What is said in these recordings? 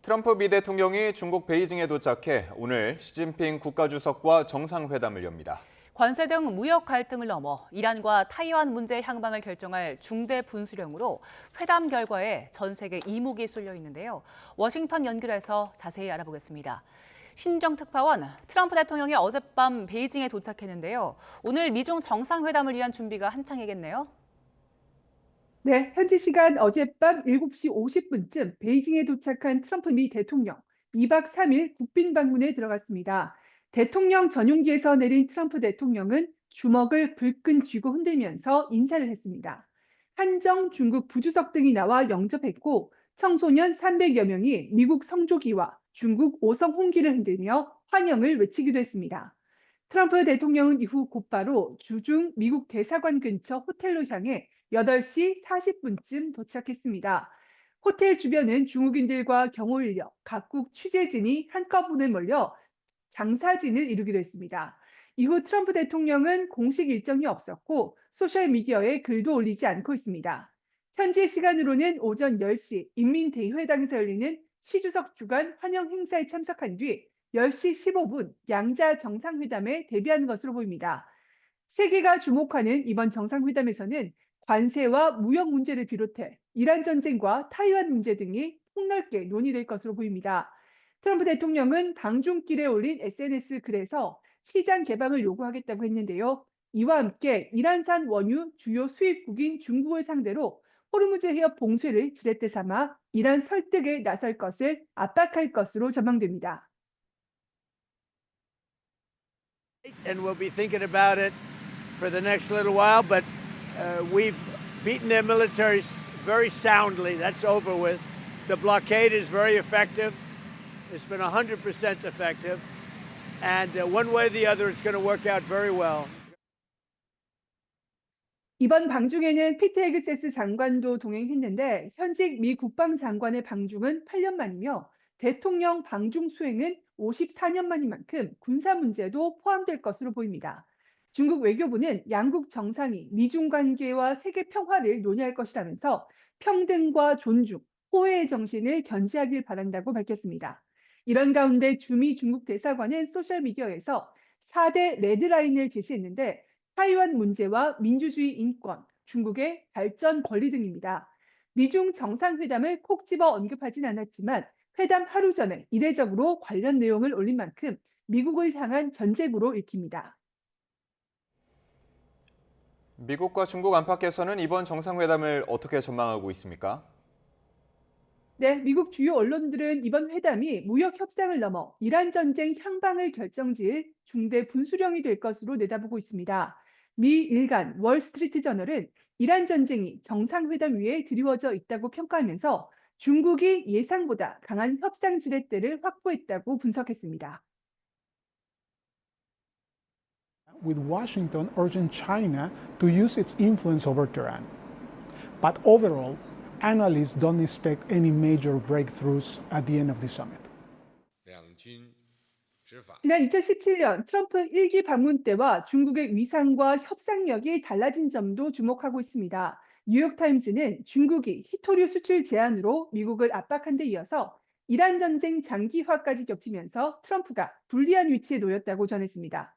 트럼프 미 대통령이 중국 베이징에 도착해 오늘 시진핑 국가주석과 정상회담을 엽니다. 관세 등 무역 갈등을 넘어 이란과 타이완 문제 향방을 결정할 중대 분수령으로 회담 결과에 전 세계 이목이 쏠려 있는데요. 워싱턴 연결해서 자세히 알아보겠습니다. 신정 특파원, 트럼프 대통령이 어젯밤 베이징에 도착했는데요. 오늘 미중 정상회담을 위한 준비가 한창이겠네요. 네, 현지 시간 어젯밤 7시 50분쯤 베이징에 도착한 트럼프 미 대통령, 2박 3일 국빈 방문에 들어갔습니다. 대통령 전용기에서 내린 트럼프 대통령은 주먹을 불끈 쥐고 흔들면서 인사를 했습니다. 한정 중국 부주석 등이 나와 영접했고 청소년 300여 명이 미국 성조기와 중국 오성 홍기를 흔들며 환영을 외치기도 했습니다. 트럼프 대통령은 이후 곧바로 주중 미국 대사관 근처 호텔로 향해 8시 40분쯤 도착했습니다. 호텔 주변은 중국인들과 경호인력, 각국 취재진이 한꺼번에 몰려 장사진을 이루기도 했습니다. 이후 트럼프 대통령은 공식 일정이 없었고 소셜미디어에 글도 올리지 않고 있습니다. 현지 시간으로는 오전 10시 인민대회당에서 열리는 시 주석 주간 환영 행사에 참석한 뒤 10시 15분 양자 정상회담에 대비하는 것으로 보입니다. 세계가 주목하는 이번 정상회담에서는 관세와 무역 문제를 비롯해 이란 전쟁과 타이완 문제 등이 폭넓게 논의될 것으로 보입니다. 트럼프 대통령은 방중길에 올린 SNS 글에서 시장 개방을 요구하겠다고 했는데요. 이와 함께 이란산 원유 주요 수입국인 중국을 상대로 호르무즈 해협 봉쇄를 지렛대 삼아 이란 설득에 나설 것을 압박할 것으로 전망됩니다. And we'll be thinking about it for the next little while, but we've beaten their militaries very soundly. That's over with. The blockade is very effective. It's been 100% effective. And one way or the other, it's going to work out very well. 이번 방중에는 피트 헤그세스 장관도 동행했는데 현직 미 국방장관의 방중은 8년 만이며 대통령 방중 수행은 54년 만인 만큼 군사 문제도 포함될 것으로 보입니다. 중국 외교부는 양국 정상이 미중 관계와 세계 평화를 논의할 것이라면서 평등과 존중, 호혜의 정신을 견지하길 바란다고 밝혔습니다. 이런 가운데 주미 중국 대사관은 소셜미디어에서 4대 레드라인을 제시했는데 타이완 문제와 민주주의 인권, 중국의 발전 권리 등입니다. 미중 정상회담을 콕 집어 언급하진 않았지만 회담 하루 전에 이례적으로 관련 내용을 올린 만큼 미국을 향한 견제구로 읽힙니다. 미국과 중국 안팎에서는 이번 정상회담을 어떻게 전망하고 있습니까? 네, 미국 주요 언론들은 이번 회담이 무역 협상을 넘어 이란 전쟁 향방을 결정지을 중대 분수령이 될 것으로 내다보고 있습니다. 미 일간 월스트리트 저널은 이란 전쟁이 정상회담 위에 드리워져 있다고 평가하면서 중국이 예상보다 강한 협상 지렛대를 확보했다고 분석했습니다. With Washington urging China to use its influence over Tehran. But overall, analysts don't expect any major breakthroughs at the end of the summit. 지난 2017년 트럼프 1기 방문 때와 중국의 위상과 협상력이 달라진 점도 주목하고 있습니다. 뉴욕타임스는 중국이 히토류 수출 제한으로 미국을 압박한 데 이어서 이란 전쟁 장기화까지 겹치면서 트럼프가 불리한 위치에 놓였다고 전했습니다.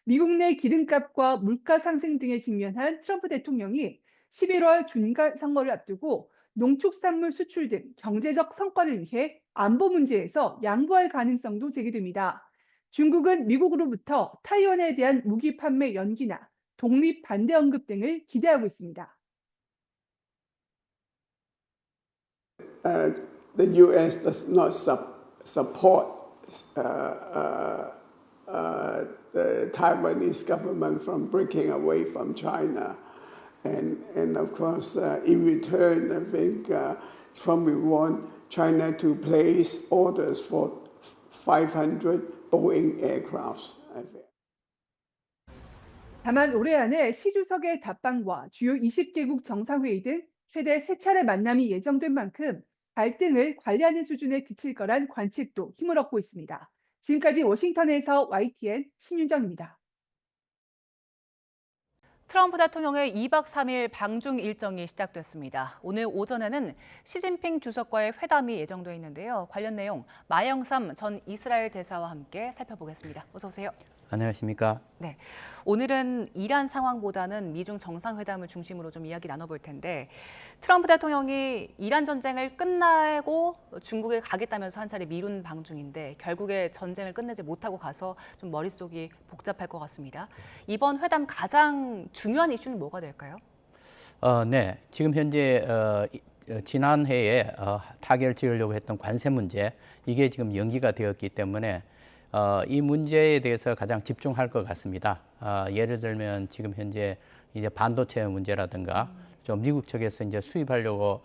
미국 내 기름값과 물가 상승 등에 직면한 트럼프 대통령이 11월 중간 선거를 앞두고 농축산물 수출 등 경제적 성과를 위해 안보 문제에서 양보할 가능성도 제기됩니다. 중국은 미국으로부터 타이완에 대한 무기 판매 연기나 독립 반대 언급 등을 기대하고 있습니다. The U.S. does not support the Taiwanese government from breaking away from China. And of course, in return, I think Trump will want China to place orders for 500 Boeing aircrafts. 다만 올해 안에 시 주석의 답방과 주요 20개국 정상회의 등 최대 3차례 만남이 예정된 만큼 갈등을 관리하는 수준에 그칠 거란 관측도 힘을 얻고 있습니다. 지금까지 워싱턴에서 YTN 신윤정입니다. 트럼프 대통령의 2박 3일 방중 일정이 시작됐습니다. 오늘 오전에는 시진핑 주석과의 회담이 예정돼 있는데요. 관련 내용 마영삼 전 이스라엘 대사와 함께 살펴보겠습니다. 어서 오세요. 안녕하십니까? 네, 오늘은 이란 상황보다는 미중 정상회담을 중심으로 좀 이야기 나눠볼 텐데 트럼프 대통령이 이란 전쟁을 끝내고 중국에 가겠다면서 한 차례 미룬 방중인데 결국에 전쟁을 끝내지 못하고 가서 좀 머릿속이 복잡할 것 같습니다. 이번 회담 가장 중요한 이슈는 뭐가 될까요? 네, 지금 현재 지난해에 타결 지으려고 했던 관세 문제 이게 지금 연기가 되었기 때문에 이 문제에 대해서 가장 집중할 것 같습니다. 예를 들면 지금 현재 이제 반도체 문제라든가 좀 미국 쪽에서 이제 수입하려고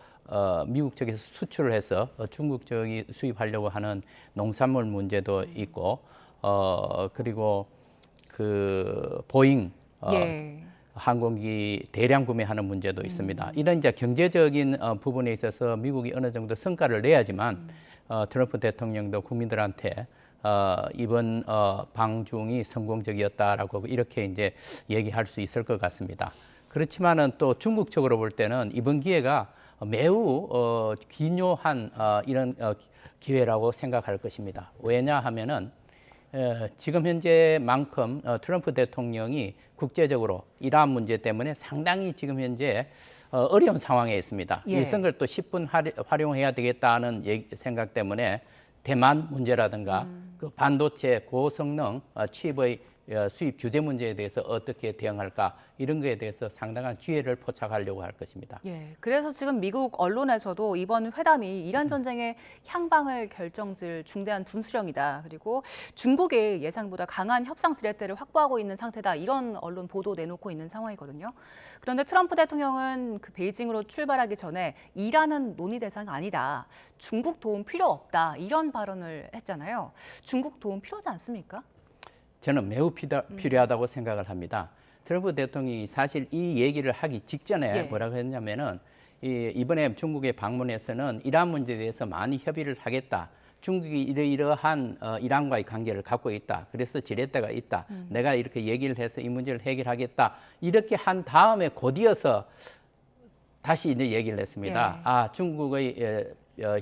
미국 쪽에서 수출을 해서 중국 쪽이 수입하려고 하는 농산물 문제도 있고 그리고 그 보잉 예. 항공기 대량 구매하는 문제도 있습니다. 이런 이제 경제적인 부분에 있어서 미국이 어느 정도 성과를 내야지만 트럼프 대통령도 국민들한테 이번 방중이 성공적이었다라고 이렇게 이제 얘기할 수 있을 것 같습니다. 그렇지만은 또 중국적으로 볼 때는 이번 기회가 매우 기묘한 이런 기회라고 생각할 것입니다. 왜냐하면은 지금 현재만큼 트럼프 대통령이 국제적으로 이러한 문제 때문에 상당히 지금 현재 어려운 상황에 있습니다. 예. 이 선거를 또 10분 활용해야 되겠다는 생각 때문에 대만 문제라든가 그 반도체 고성능 칩의 수입 규제 문제에 대해서 어떻게 대응할까 이런 거에 대해서 상당한 기회를 포착하려고 할 것입니다. 예, 그래서 지금 미국 언론에서도 이번 회담이 이란 전쟁의 향방을 결정질 중대한 분수령이다. 그리고 중국이 예상보다 강한 협상 지렛대를 확보하고 있는 상태다. 이런 언론 보도 내놓고 있는 상황이거든요. 그런데 트럼프 대통령은 그 베이징으로 출발하기 전에 이란은 논의 대상 아니다. 중국 도움 필요 없다. 이런 발언을 했잖아요. 중국 도움 필요하지 않습니까? 저는 매우 필요하다고 생각을 합니다. 트럼프 대통령이 사실 이 얘기를 하기 직전에 예. 뭐라고 했냐면은 이번에 중국에 방문해서는 이란 문제에 대해서 많이 협의를 하겠다. 중국이 이러이러한 이란과의 관계를 갖고 있다. 그래서 지렛대가 있다. 내가 이렇게 얘기를 해서 이 문제를 해결하겠다. 이렇게 한 다음에 곧이어서 다시 이제 얘기를 했습니다. 예. 중국의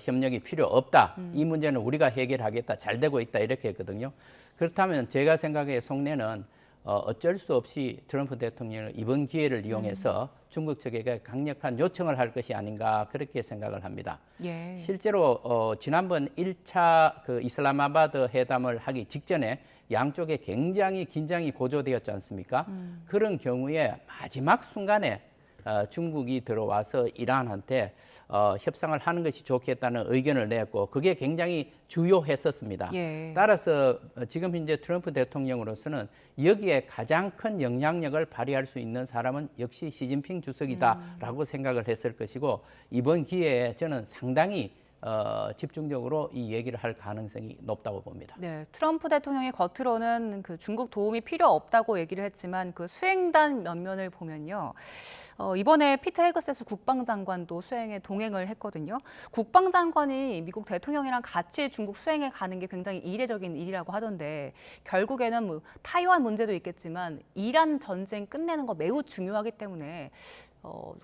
협력이 필요 없다. 이 문제는 우리가 해결하겠다. 잘 되고 있다. 이렇게 했거든요. 그렇다면 제가 생각해 속내는 어쩔 수 없이 트럼프 대통령을 이번 기회를 이용해서 중국 측에게 강력한 요청을 할 것이 아닌가 그렇게 생각을 합니다. 예. 실제로 지난번 1차 그 이슬라마바드 회담을 하기 직전에 양쪽에 굉장히 긴장이 고조되었지 않습니까? 그런 경우에 마지막 순간에 중국이 들어와서 이란한테 협상을 하는 것이 좋겠다는 의견을 냈고 그게 굉장히 주요했었습니다. 예. 따라서 지금 현재 트럼프 대통령으로서는 여기에 가장 큰 영향력을 발휘할 수 있는 사람은 역시 시진핑 주석이다라고 생각을 했을 것이고 이번 기회에 저는 상당히 집중적으로 이 얘기를 할 가능성이 높다고 봅니다. 네, 트럼프 대통령이 겉으로는 그 중국 도움이 필요 없다고 얘기를 했지만 그 수행단 면면을 보면요. 이번에 피터 헤그세스 국방장관도 수행에 동행을 했거든요. 국방장관이 미국 대통령이랑 같이 중국 수행에 가는 게 굉장히 이례적인 일이라고 하던데 결국에는 뭐 타이완 문제도 있겠지만 이란 전쟁 끝내는 거 매우 중요하기 때문에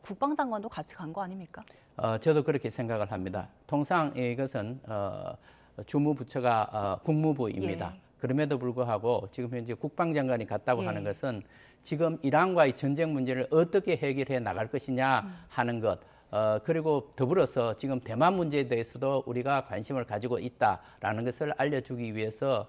국방장관도 같이 간 거 아닙니까? 저도 그렇게 생각을 합니다. 통상 이것은 주무부처가 국무부입니다. 예. 그럼에도 불구하고 지금 현재 국방장관이 갔다고 예. 하는 것은 지금 이란과의 전쟁 문제를 어떻게 해결해 나갈 것이냐 하는 것, 그리고 더불어서 지금 대만 문제에 대해서도 우리가 관심을 가지고 있다라는 것을 알려주기 위해서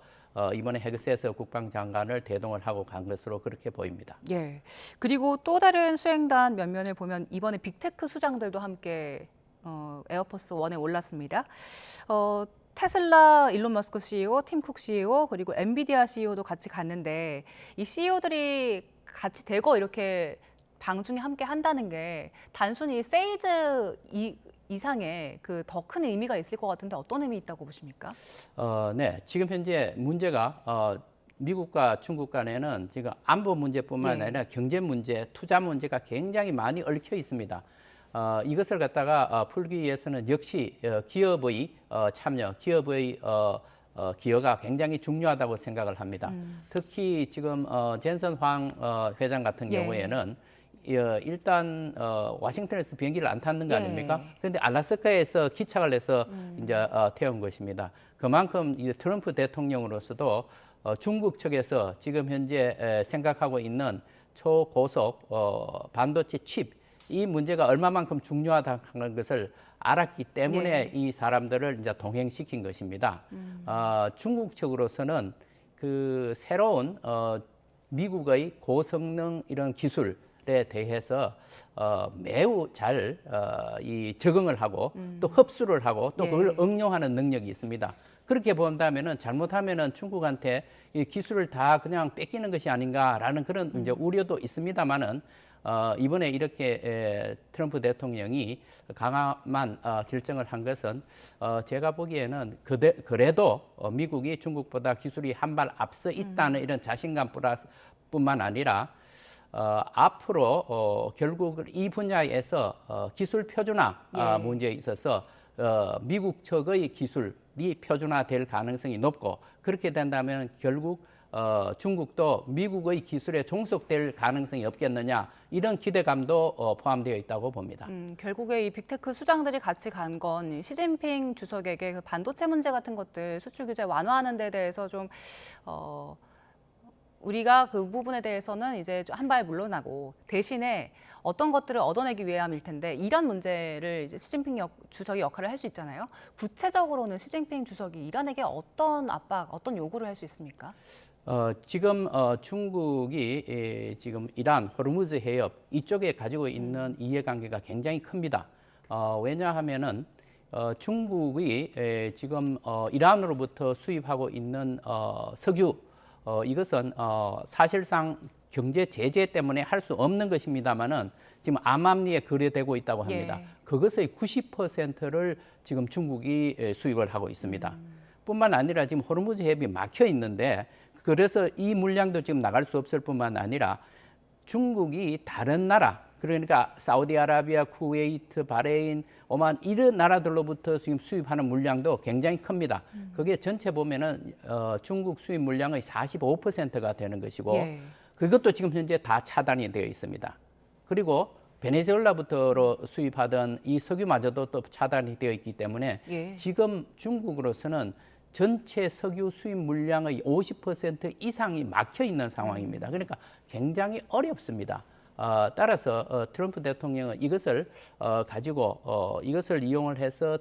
이번에 헤그세스 국방장관을 대동을 하고 간 것으로 그렇게 보입니다. 예. 그리고 또 다른 수행단 면면을 보면 이번에 빅테크 수장들도 함께 에어포스 1에 올랐습니다. 테슬라 일론 머스크 CEO, 팀 쿡 CEO, 그리고 엔비디아 CEO도 같이 갔는데 이 CEO들이 같이 대거 이렇게 방중에 함께 한다는 게 단순히 세일즈 이상의 그 더 큰 의미가 있을 것 같은데 어떤 의미 있다고 보십니까? 네, 지금 현재 문제가 미국과 중국 간에는 지금 안보 문제뿐만 예. 아니라 경제 문제, 투자 문제가 굉장히 많이 얽혀 있습니다. 이것을 갖다가 풀기 위해서는 역시 기업의 참여, 기업의 기여가 굉장히 중요하다고 생각을 합니다. 특히 지금 젠슨 황 회장 같은 예. 경우에는 일단 워싱턴에서 비행기를 안 탔는 거 예. 아닙니까? 그런데 알래스카에서 기착을 해서 이제 태운 것입니다. 그만큼 이 트럼프 대통령으로서도 중국 측에서 지금 현재 생각하고 있는 초고속 반도체 칩 이 문제가 얼마만큼 중요하다는 것을 알았기 때문에 예. 이 사람들을 이제 동행시킨 것입니다. 중국 측으로서는 그 새로운 미국의 고성능 이런 기술에 대해서 매우 잘 적응을 하고 또 흡수를 하고 또 예. 그걸 응용하는 능력이 있습니다. 그렇게 본다면은 잘못하면은 중국한테 이 기술을 다 그냥 뺏기는 것이 아닌가라는 그런 이제 우려도 있습니다만은 이번에 이렇게 트럼프 대통령이 강함한 결정을 한 것은 제가 보기에는 그래도 미국이 중국보다 기술이 한 발 앞서 있다는 이런 자신감뿐만 아니라 앞으로 결국 이 분야에서 기술 표준화 예. 문제에 있어서 미국 측의 기술이 표준화될 가능성이 높고 그렇게 된다면 결국 중국도 미국의 기술에 종속될 가능성이 없겠느냐 이런 기대감도 포함되어 있다고 봅니다. 결국에 이 빅테크 수장들이 같이 간 건 시진핑 주석에게 그 반도체 문제 같은 것들 수출 규제 완화하는 데 대해서 좀 우리가 그 부분에 대해서는 이제 한 발 물러나고 대신에 어떤 것들을 얻어내기 위함일 텐데 이란 문제를 이제 시진핑 주석이 역할을 할 수 있잖아요. 구체적으로는 시진핑 주석이 이란에게 어떤 압박, 어떤 요구를 할 수 있습니까? 지금 중국이 지금 이란 호르무즈 해협 이쪽에 가지고 있는 이해관계가 굉장히 큽니다. 왜냐하면은 중국이 지금 이란으로부터 수입하고 있는 석유 이것은 사실상 경제 제재 때문에 할 수 없는 것입니다만은 지금 암암리에 거래되고 있다고 합니다. 예. 그것의 90%를 지금 중국이 수입을 하고 있습니다. 뿐만 아니라 지금 호르무즈 해협이 막혀 있는데 그래서 이 물량도 지금 나갈 수 없을 뿐만 아니라 중국이 다른 나라 그러니까 사우디아라비아, 쿠웨이트, 바레인, 오만 이런 나라들로부터 지금 수입하는 물량도 굉장히 큽니다. 그게 전체 보면은 중국 수입 물량의 45%가 되는 것이고 예. 그것도 지금 현재 다 차단이 되어 있습니다. 그리고 베네수엘라부터 수입하던 이 석유마저도 또 차단이 되어 있기 때문에 예. 지금 중국으로서는 전체 석유 수입 물량의 50% 이상이 막혀 있는 상황입니다. 그러니까 굉장히 어렵습니다. 따라서 트럼프 대통령은 이것을 가지고 이것을 이용을 해서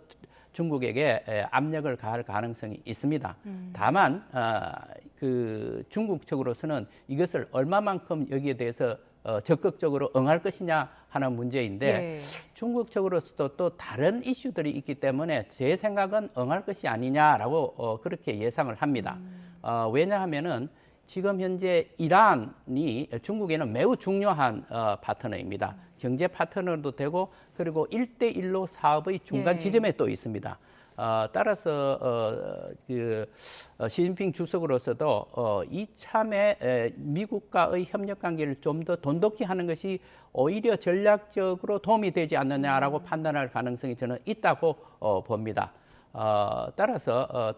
중국에게 압력을 가할 가능성이 있습니다. 다만 그 중국 측으로서는 이것을 얼마만큼 여기에 대해서 적극적으로 응할 것이냐 하는 문제인데 예. 중국 측으로서도 또 다른 이슈들이 있기 때문에 제 생각은 응할 것이 아니냐라고 그렇게 예상을 합니다. 왜냐하면은 지금 현재 이란이 중국에는 매우 중요한 파트너입니다. 경제 파트너도 되고 그리고 1대1로 사업의 중간 예. 지점에 또 있습니다. 따라서 시진핑 주석으로서도 이참에 미국과의 협력 관계를 좀 더 돈독히 하는 것이 오히려 전략적으로 도움이 되지 않느냐라고 판단할 가능성이 저는 있다고 봅니다. 따라서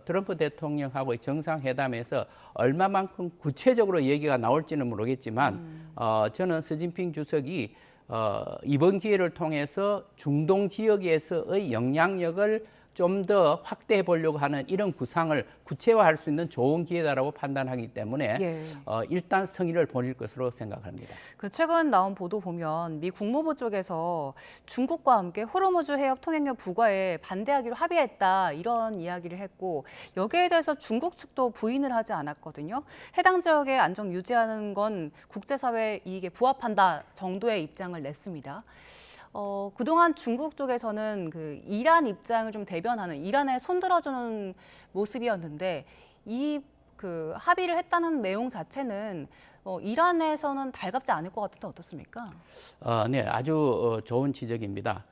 트럼프 대통령하고의 정상회담에서 얼마만큼 구체적으로 얘기가 나올지는 모르겠지만 저는 시진핑 주석이 이번 기회를 통해서 중동 지역에서의 영향력을 좀 더 확대해 보려고 하는 이런 구상을 구체화할 수 있는 좋은 기회다라고 판단하기 때문에 예. 일단 성의를 보일 것으로 생각합니다. 그 최근 나온 보도 보면 미 국무부 쪽에서 중국과 함께 호르무즈 해협 통행료 부과에 반대하기로 합의했다 이런 이야기를 했고 여기에 대해서 중국 측도 부인을 하지 않았거든요. 해당 지역의 안정 유지하는 건 국제사회 이익에 부합한다 정도의 입장을 냈습니다. 그동안 중국 쪽에서는 그 이란 입장을 좀 대변하는 이란에 손들어주는 모습이었는데 이 그 합의를 했다는 내용 자체는 이란에서는 달갑지 않을 것 같은데 어떻습니까? 네, 아주 좋은 지적입니다.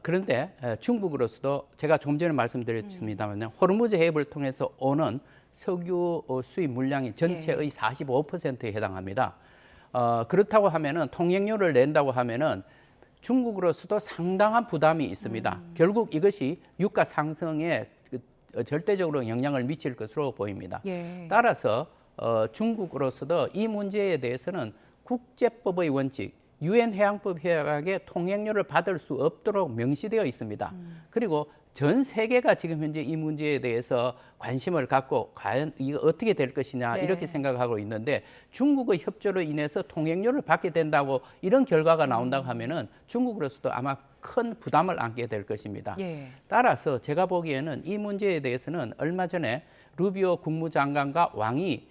그런데 중국으로서도 제가 조금 전에 말씀드렸습니다만 호르무즈 해협을 통해서 오는 석유 수입 물량이 전체의 45%에 해당합니다. 그렇다고 하면은 통행료를 낸다고 하면은 중국으로서도 상당한 부담이 있습니다. 결국 이것이 유가 상승에 절대적으로 영향을 미칠 것으로 보입니다. 예. 따라서 중국으로서도 이 문제에 대해서는 국제법의 원칙, 유엔 해양법 협약의 통행료를 받을 수 없도록 명시되어 있습니다. 그리고 전 세계가 지금 현재 이 문제에 대해서 관심을 갖고 과연 이거 어떻게 될 것이냐 네. 이렇게 생각하고 있는데 중국의 협조로 인해서 통행료를 받게 된다고 이런 결과가 나온다고 하면은 중국으로서도 아마 큰 부담을 안게 될 것입니다. 예. 따라서 제가 보기에는 이 문제에 대해서는 얼마 전에 루비오 국무장관과 왕이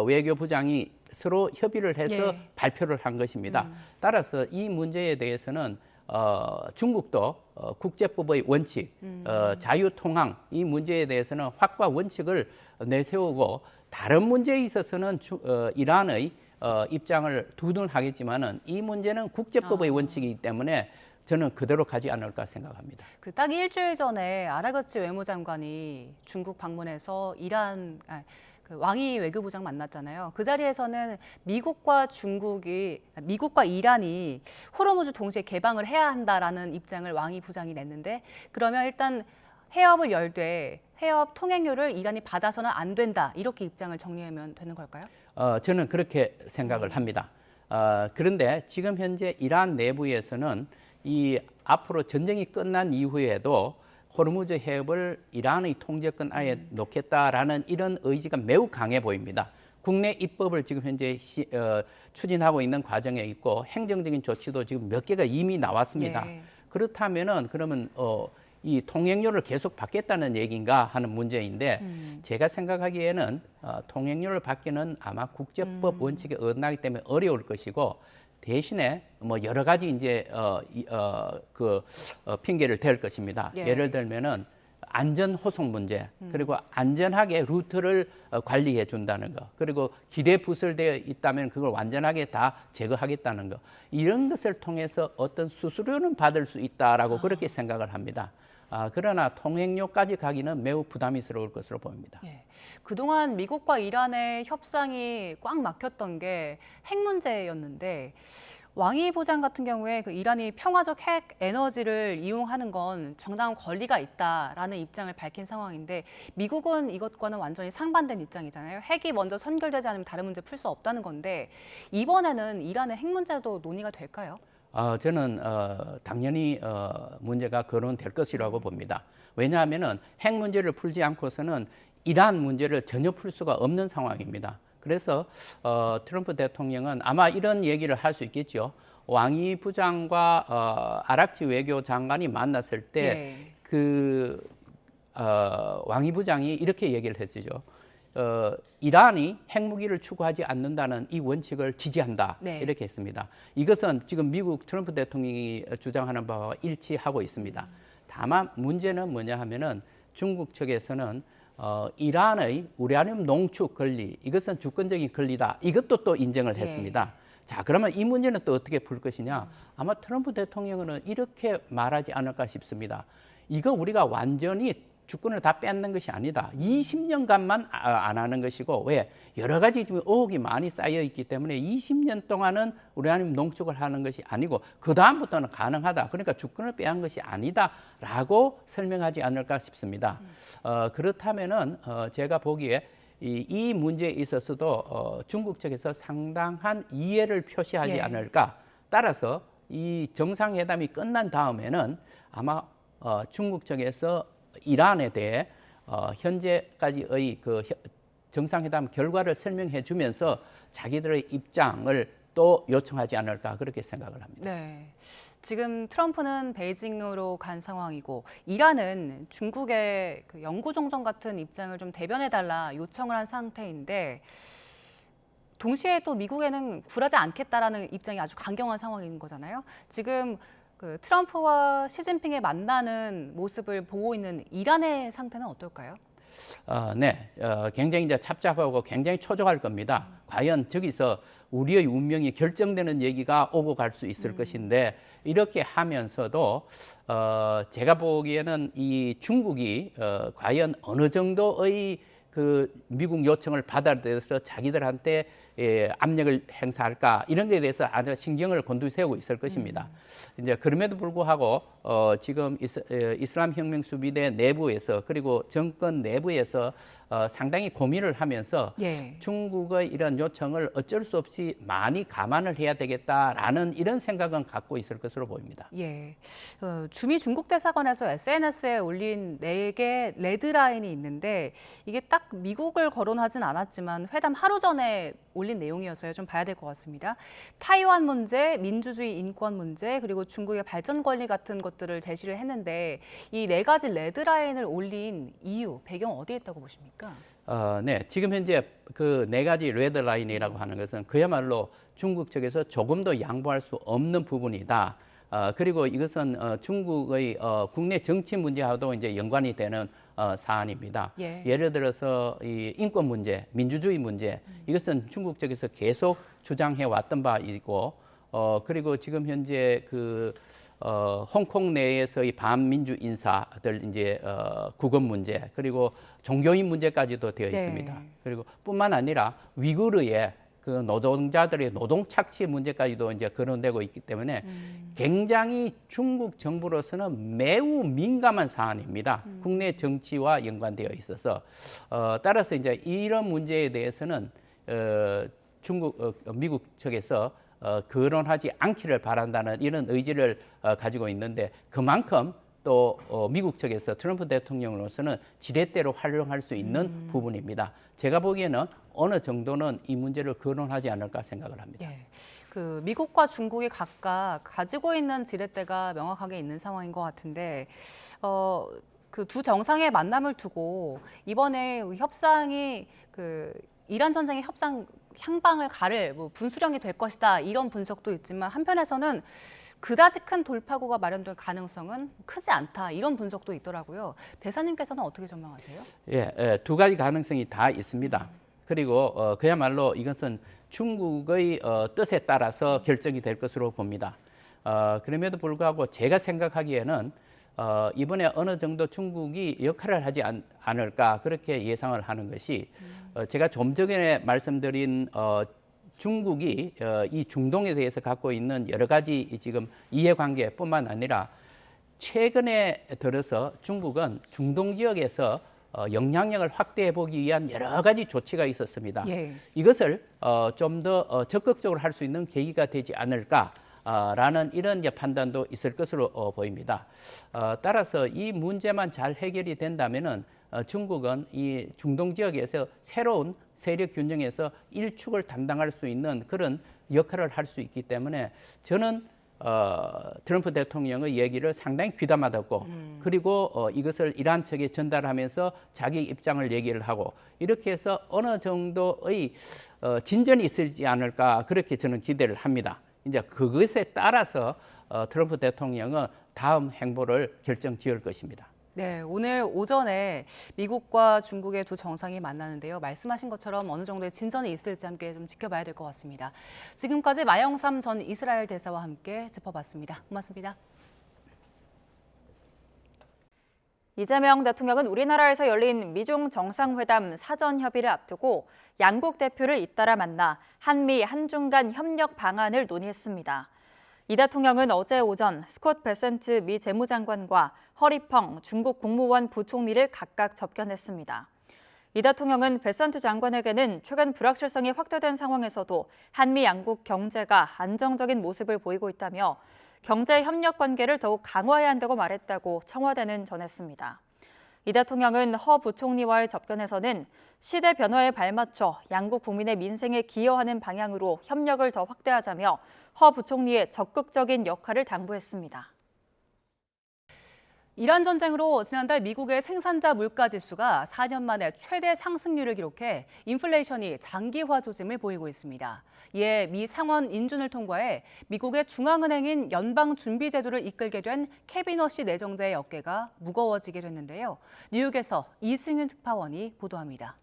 외교부장이 서로 협의를 해서 예. 발표를 한 것입니다. 따라서 이 문제에 대해서는 중국도 국제법의 원칙, 자유통항 이 문제에 대해서는 확고한 원칙을 내세우고 다른 문제에 있어서는 이란의 입장을 두둔하겠지만은 이 문제는 국제법의 원칙이기 때문에 저는 그대로 가지 않을까 생각합니다. 그 딱 일주일 전에 아라그치 외무장관이 중국 방문해서 그 왕이 외교부장 만났잖아요. 그 자리에서는 미국과 이란이 호르무즈 동시에 개방을 해야 한다라는 입장을 왕이 부장이 냈는데 그러면 일단 해협을 열되 해협 통행료를 이란이 받아서는 안 된다 이렇게 입장을 정리하면 되는 걸까요? 저는 그렇게 생각을 합니다. 그런데 지금 현재 이란 내부에서는 이 앞으로 전쟁이 끝난 이후에도 호르무즈 해협을 이란의 통제권 아래 놓겠다라는 이런 의지가 매우 강해 보입니다. 국내 입법을 지금 현재 추진하고 있는 과정에 있고 행정적인 조치도 지금 몇 개가 이미 나왔습니다. 예. 그렇다면은 그러면 이 통행료를 계속 받겠다는 얘기인가 하는 문제인데 제가 생각하기에는 통행료를 받기는 아마 국제법 원칙에 어긋나기 때문에 어려울 것이고 대신에 뭐 여러 가지 이제 핑계를 댈 것입니다. 예. 예를 들면은 안전 호송 문제, 그리고 안전하게 루트를 관리해 준다는 거, 그리고 길에 부설되어 있다면 그걸 완전하게 다 제거하겠다는 거, 이런 것을 통해서 어떤 수수료는 받을 수 있다라고 그렇게 생각을 합니다. 그러나 통행료까지 가기는 매우 부담스러울 것으로 보입니다. 예. 그동안 미국과 이란의 협상이 꽉 막혔던 게 핵 문제였는데 왕이 부장 같은 경우에 그 이란이 평화적 핵 에너지를 이용하는 건 정당한 권리가 있다라는 입장을 밝힌 상황인데 미국은 이것과는 완전히 상반된 입장이잖아요. 핵이 먼저 선결되지 않으면 다른 문제 풀 수 없다는 건데 이번에는 이란의 핵 문제도 논의가 될까요? 저는 당연히 문제가 거론될 것이라고 봅니다. 왜냐하면은 핵 문제를 풀지 않고서는 이란 문제를 전혀 풀 수가 없는 상황입니다. 그래서 트럼프 대통령은 아마 이런 얘기를 할 수 있겠죠. 왕이 부장과 아락치 외교장관이 만났을 때 그 왕이 부장이 이렇게 얘기를 했죠. 이란이 핵무기를 추구하지 않는다는 이 원칙을 지지한다. 네. 이렇게 했습니다. 이것은 지금 미국 트럼프 대통령이 주장하는 바와 일치하고 있습니다. 다만 문제는 뭐냐 하면은 중국 측에서는 이란의 우라늄 농축 권리, 이것은 주권적인 권리다. 이것도 또 인정을 했습니다. 자, 그러면 이 문제는 또 어떻게 풀 것이냐? 아마 트럼프 대통령은 이렇게 말하지 않을까 싶습니다. 이거 우리가 완전히 주권을 다 뺏는 것이 아니다. 20년간만 안 하는 것이고, 왜? 여러 가지 지금 의혹이 많이 쌓여 있기 때문에 20년 동안은 우라늄 농축을 하는 것이 아니고 그다음부터는 가능하다. 그러니까 주권을 빼앗은 것이 아니다라고 설명하지 않을까 싶습니다. 그렇다면은 제가 보기에 이 문제에 있어서도 중국 측에서 상당한 이해를 표시하지 않을까. 따라서 이 정상회담이 끝난 다음에는 아마 중국 측에서 이란에 대해 현재까지의 그 정상회담 결과를 설명해 주면서 자기들의 입장을 또 요청하지 않을까 그렇게 생각을 합니다. 네. 지금 트럼프는 베이징으로 간 상황이고 이란은 중국의 그 영구종전 같은 입장을 좀 대변해달라 요청을 한 상태인데 동시에 또 미국에는 굴하지 않겠다라는 입장이 아주 강경한 상황인 거잖아요. 지금 그 트럼프와 시진핑의 만나는 모습을 보고 있는 이란의 상태는 어떨까요? 네, 굉장히 이제 착잡하고 굉장히 초조할 겁니다. 과연 저기서 우리의 운명이 결정되는 얘기가 오고 갈 수 있을 것인데 이렇게 하면서도 제가 보기에는 이 중국이 과연 어느 정도의 그 미국 요청을 받아들여서 자기들한테 압력을 행사할까 이런 것에 대해서 아주 신경을 곤두세우고 있을 것입니다. 이제 그럼에도 불구하고 지금 이슬람 혁명 수비대 내부에서 그리고 정권 내부에서 상당히 고민을 하면서 예. 중국의 이런 요청을 어쩔 수 없이 많이 감안을 해야 되겠다라는 이런 생각은 갖고 있을 것으로 보입니다. 예. 주미 중국 대사관에서 SNS에 올린 4개 레드라인이 있는데 이게 딱 미국을 거론하진 않았지만 회담 하루 전에 올린 내용이어서요. 좀 봐야 될 것 같습니다. 타이완 문제, 민주주의 인권 문제, 그리고 중국의 발전 권리 같은 것들을 제시를 했는데 이 4가지 레드라인을 올린 이유, 배경 어디에 있다고 보십니까? 네. 지금 현재 그 4가지 레드라인이라고 하는 것은 그야말로 중국 측에서 조금도 양보할 수 없는 부분이다. 그리고 이것은 중국의 국내 정치 문제와도 이제 연관이 되는 사안입니다. 예. 예를 들어서 이 인권 문제, 민주주의 문제 이것은 중국 측에서 계속 주장해 왔던 바이고 그리고 지금 현재 그 홍콩 내에서의 반민주 인사들 이제 구금 문제 그리고 종교인 문제까지도 되어 네. 있습니다. 그리고 뿐만 아니라 위구르의 그 노동자들의 노동 착취 문제까지도 이제 거론되고 있기 때문에 굉장히 중국 정부로서는 매우 민감한 사안입니다. 국내 정치와 연관되어 있어서 따라서 이제 이런 문제에 대해서는 미국 측에서 거론하지 않기를 바란다는 이런 의지를 가지고 있는데 그만큼 또 미국 측에서 트럼프 대통령으로서는 지렛대로 활용할 수 있는 부분입니다. 제가 보기에는 어느 정도는 이 문제를 거론하지 않을까 생각을 합니다. 예. 그 미국과 중국이 각각 가지고 있는 지렛대가 명확하게 있는 상황인 것 같은데 그 두 정상의 만남을 두고 이번에 협상이 그 이란 전쟁의 협상 향방을 가를 분수령이 될 것이다 이런 분석도 있지만 한편에서는 그다지 큰 돌파구가 마련될 가능성은 크지 않다 이런 분석도 있더라고요. 대사님께서는 어떻게 전망하세요? 예, 2가지 가능성이 다 있습니다. 그리고 그야말로 이것은 중국의 뜻에 따라서 결정이 될 것으로 봅니다. 그럼에도 불구하고 제가 생각하기에는 이번에 어느 정도 중국이 역할을 하지 않을까 그렇게 예상을 하는 것이 제가 좀 전에 말씀드린 중국이 이 중동에 대해서 갖고 있는 여러 가지 지금 이해관계뿐만 아니라 최근에 들어서 중국은 중동 지역에서 영향력을 확대해 보기 위한 여러 가지 조치가 있었습니다. 예. 이것을 좀 더 적극적으로 할 수 있는 계기가 되지 않을까라는 이런 이제 판단도 있을 것으로 보입니다. 따라서 이 문제만 잘 해결이 된다면은 중국은 이 중동 지역에서 새로운 세력 균형에서 일축을 담당할 수 있는 그런 역할을 할 수 있기 때문에 저는 트럼프 대통령의 얘기를 상당히 귀담아듣고 그리고 이것을 이란 측에 전달하면서 자기 입장을 얘기를 하고 이렇게 해서 어느 정도의 진전이 있지 않을까 그렇게 저는 기대를 합니다. 이제 그것에 따라서 트럼프 대통령은 다음 행보를 결정지을 것입니다. 네, 오늘 오전에 미국과 중국의 두 정상이 만나는데요. 말씀하신 것처럼 어느 정도의 진전이 있을지 함께 좀 지켜봐야 될 것 같습니다. 지금까지 마영삼 전 이스라엘 대사와 함께 짚어봤습니다. 고맙습니다. 이재명 대통령은 우리나라에서 열린 미중 정상회담 사전 협의를 앞두고 양국 대표를 잇따라 만나 한미 한중 간 협력 방안을 논의했습니다. 이 대통령은 어제 오전 스콧 베센트 미 재무장관과 허리펑 중국 국무원 부총리를 각각 접견했습니다. 이 대통령은 베센트 장관에게는 최근 불확실성이 확대된 상황에서도 한미 양국 경제가 안정적인 모습을 보이고 있다며 경제 협력 관계를 더욱 강화해야 한다고 말했다고 청와대는 전했습니다. 이 대통령은 허 부총리와의 접견에서는 시대 변화에 발맞춰 양국 국민의 민생에 기여하는 방향으로 협력을 더 확대하자며 허 부총리의 적극적인 역할을 당부했습니다. 이란 전쟁으로 지난달 미국의 생산자 물가지수가 4년 만에 최대 상승률을 기록해 인플레이션이 장기화 조짐을 보이고 있습니다. 이에 미 상원 인준을 통과해 미국의 중앙은행인 연방준비제도를 이끌게 된 캐비너시 내정자의 어깨가 무거워지게 됐는데요. 뉴욕에서 이승윤 특파원이 보도합니다.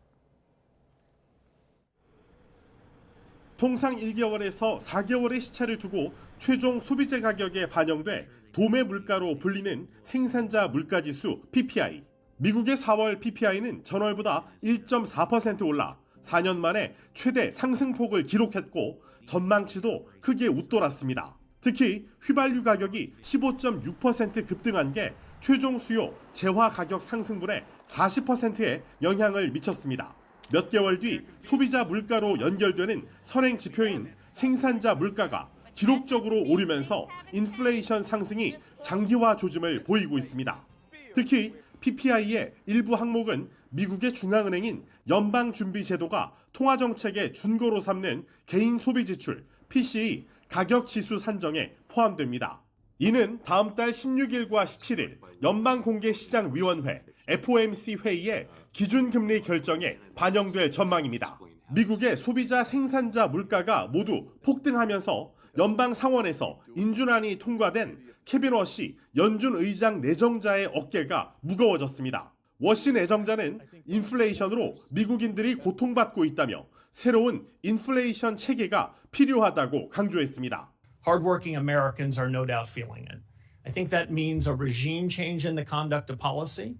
통상 1개월에서 4개월의 시차를 두고 최종 소비재 가격에 반영돼 도매 물가로 불리는 생산자 물가지수 PPI. 미국의 4월 PPI는 전월보다 1.4% 올라 4년 만에 최대 상승폭을 기록했고 전망치도 크게 웃돌았습니다. 특히 휘발유 가격이 15.6% 급등한 게 최종 수요 재화 가격 상승분의 40%에 영향을 미쳤습니다. 몇 개월 뒤 소비자 물가로 연결되는 선행 지표인 생산자 물가가 기록적으로 오르면서 인플레이션 상승이 장기화 조짐을 보이고 있습니다. 특히 PPI의 일부 항목은 미국의 중앙은행인 연방준비제도가 통화정책의 준거로 삼는 개인 소비지출 PCE 가격지수 산정에 포함됩니다. 이는 다음 달 16일과 17일 연방공개시장위원회 FOMC 회의의 기준금리 결정에 반영될 전망입니다. 미국의 소비자 생산자 물가가 모두 폭등하면서 연방상원에서 인준안이 통과된 케빈 워시 연준 의장 내정자의 어깨가 무거워졌습니다. 워시 내정자는 인플레이션으로 미국인들이 고통받고 있다며 새로운 인플레이션 체계가 필요하다고 강조했습니다. Hardworking Americans are no doubt feeling it. I think that means a regime change in the conduct of policy.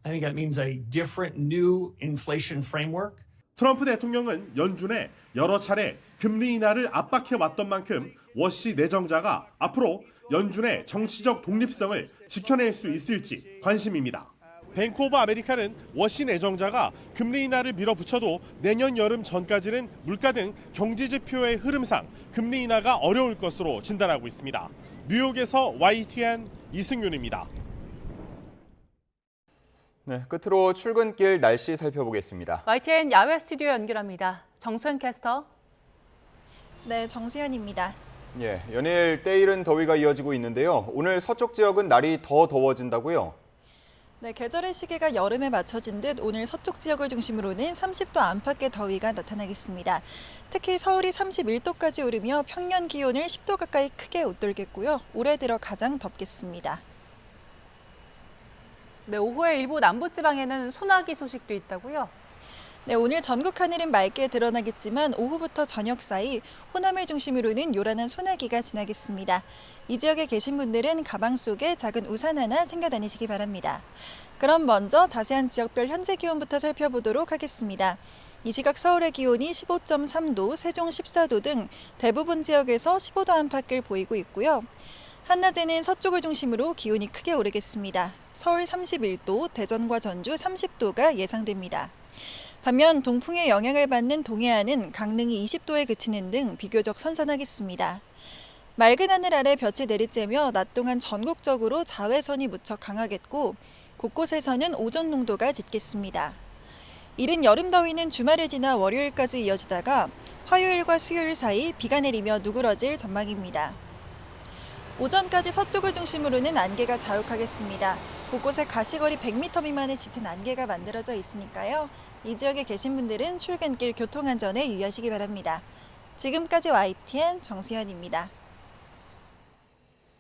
I think that means a different new inflation framework. 트럼프 대통령은 연준에 여러 차례 금리 인하를 압박해왔던 만큼 워시 내정자가 앞으로 연준의 정치적 독립성을 지켜낼 수 있을지 관심입니다. 뱅크 오브 아메리카는 워시 내정자가 금리 인하를 밀어붙여도 내년 여름 전까지는 물가 등 경제 지표의 흐름상 금리 인하가 어려울 것으로 진단하고 있습니다. 뉴욕에서 YTN 이승윤입니다. 네, 끝으로 출근길 날씨 살펴보겠습니다. YTN 야외 스튜디오 연결합니다. 정수현 캐스터. 네, 정수현입니다. 예, 연일 때이른 더위가 이어지고 있는데요. 오늘 서쪽 지역은 날이 더 더워진다고요? 네, 계절의 시기가 여름에 맞춰진 듯 오늘 서쪽 지역을 중심으로는 30도 안팎의 더위가 나타나겠습니다. 특히 서울이 31도까지 오르며 평년 기온을 10도 가까이 크게 웃돌겠고요. 올해 들어 가장 덥겠습니다. 네, 오후에 일부 남부지방에는 소나기 소식도 있다고요? 네, 오늘 전국 하늘은 맑게 드러나겠지만 오후부터 저녁 사이 호남을 중심으로는 요란한 소나기가 지나겠습니다. 이 지역에 계신 분들은 가방 속에 작은 우산 하나 챙겨 다니시기 바랍니다. 그럼 먼저 자세한 지역별 현재 기온부터 살펴보도록 하겠습니다. 이 시각 서울의 기온이 15.3도, 세종 14도 등 대부분 지역에서 15도 안팎을 보이고 있고요. 한낮에는 서쪽을 중심으로 기온이 크게 오르겠습니다. 서울 31도, 대전과 전주 30도가 예상됩니다. 반면 동풍의 영향을 받는 동해안은 강릉이 20도에 그치는 등 비교적 선선하겠습니다. 맑은 하늘 아래 볕이 내리쬐며 낮 동안 전국적으로 자외선이 무척 강하겠고 곳곳에서는 오존 농도가 짙겠습니다. 이른 여름 더위는 주말을 지나 월요일까지 이어지다가 화요일과 수요일 사이 비가 내리며 누그러질 전망입니다. 오전까지 서쪽을 중심으로는 안개가 자욱하겠습니다. 곳곳에 가시거리 100m 미만의 짙은 안개가 만들어져 있으니까요. 이 지역에 계신 분들은 출근길 교통안전에 유의하시기 바랍니다. 지금까지 YTN 정수현입니다.